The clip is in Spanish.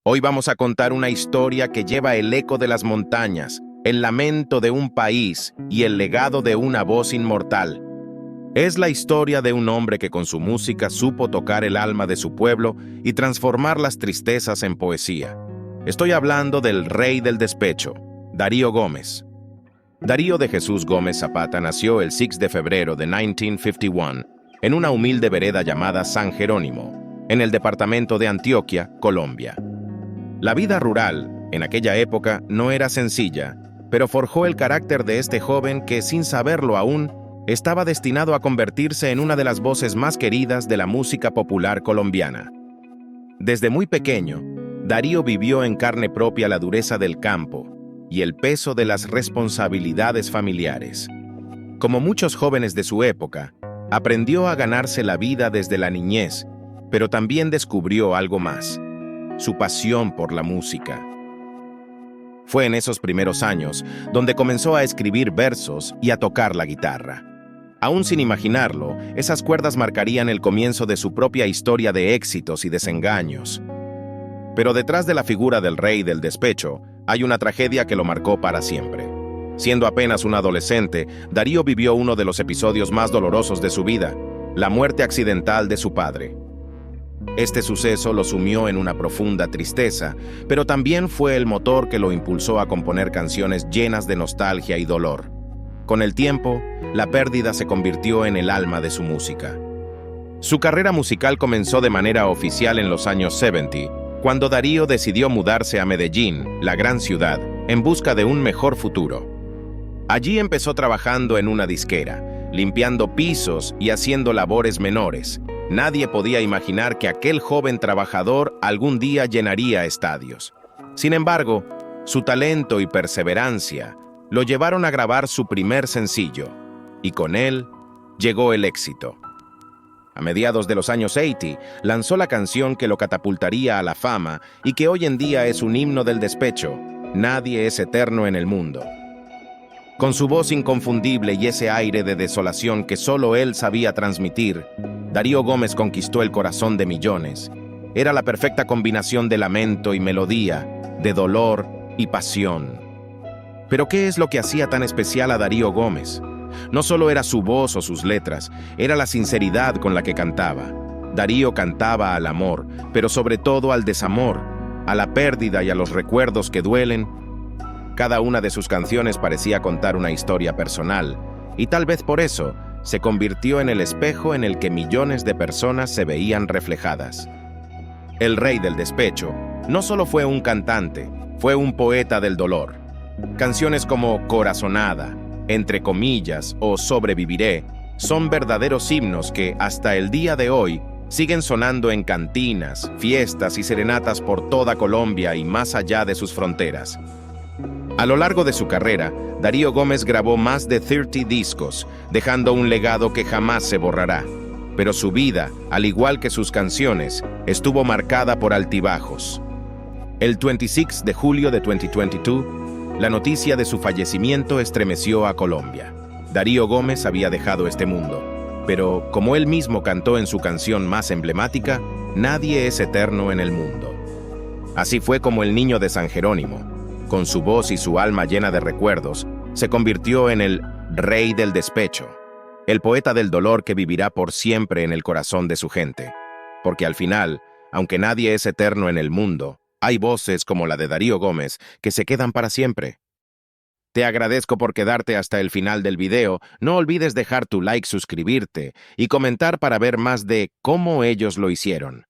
Hoy vamos a contar una historia que lleva el eco de las montañas, el lamento de un país y el legado de una voz inmortal. Es la historia de un hombre que con su música supo tocar el alma de su pueblo y transformar las tristezas en poesía. Estoy hablando del rey del despecho, Darío Gómez. Darío de Jesús Gómez Zapata nació el 6 de febrero de 1951 en una humilde vereda llamada San Jerónimo, en el departamento de Antioquia, Colombia. La vida rural, en aquella época, no era sencilla, pero forjó el carácter de este joven que, sin saberlo aún, estaba destinado a convertirse en una de las voces más queridas de la música popular colombiana. Desde muy pequeño, Darío vivió en carne propia la dureza del campo y el peso de las responsabilidades familiares. Como muchos jóvenes de su época, aprendió a ganarse la vida desde la niñez, pero también descubrió algo más: su pasión por la música. Fue en esos primeros años donde comenzó a escribir versos y a tocar la guitarra. Aún sin imaginarlo, esas cuerdas marcarían el comienzo de su propia historia de éxitos y desengaños. Pero detrás de la figura del rey del despecho, hay una tragedia que lo marcó para siempre. Siendo apenas un adolescente, Darío vivió uno de los episodios más dolorosos de su vida: la muerte accidental de su padre. Este suceso lo sumió en una profunda tristeza, pero también fue el motor que lo impulsó a componer canciones llenas de nostalgia y dolor. Con el tiempo, la pérdida se convirtió en el alma de su música. Su carrera musical comenzó de manera oficial en los años 70, cuando Darío decidió mudarse a Medellín, la gran ciudad, en busca de un mejor futuro. Allí empezó trabajando en una disquera, limpiando pisos y haciendo labores menores. Nadie podía imaginar que aquel joven trabajador algún día llenaría estadios. Sin embargo, su talento y perseverancia lo llevaron a grabar su primer sencillo, y con él llegó el éxito. A mediados de los años 80, lanzó la canción que lo catapultaría a la fama y que hoy en día es un himno del despecho: Nadie es eterno en el mundo. Con su voz inconfundible y ese aire de desolación que solo él sabía transmitir, Darío Gómez conquistó el corazón de millones. Era la perfecta combinación de lamento y melodía, de dolor y pasión. Pero ¿qué es lo que hacía tan especial a Darío Gómez? No solo era su voz o sus letras, era la sinceridad con la que cantaba. Darío cantaba al amor, pero sobre todo al desamor, a la pérdida y a los recuerdos que duelen. Cada una de sus canciones parecía contar una historia personal, y tal vez por eso se convirtió en el espejo en el que millones de personas se veían reflejadas. El rey del despecho no solo fue un cantante, fue un poeta del dolor. Canciones como Corazonada, Entre comillas o Sobreviviré son verdaderos himnos que, hasta el día de hoy, siguen sonando en cantinas, fiestas y serenatas por toda Colombia y más allá de sus fronteras. A lo largo de su carrera, Darío Gómez grabó más de 30 discos, dejando un legado que jamás se borrará. Pero su vida, al igual que sus canciones, estuvo marcada por altibajos. El 26 de julio de 2022, la noticia de su fallecimiento estremeció a Colombia. Darío Gómez había dejado este mundo, pero como él mismo cantó en su canción más emblemática, Nadie es eterno en el mundo. Así fue como el niño de San Jerónimo, con su voz y su alma llena de recuerdos, se convirtió en el rey del despecho, el poeta del dolor que vivirá por siempre en el corazón de su gente. Porque al final, aunque nadie es eterno en el mundo, hay voces como la de Darío Gómez que se quedan para siempre. Te agradezco por quedarte hasta el final del video. No olvides dejar tu like, suscribirte y comentar para ver más de cómo ellos lo hicieron.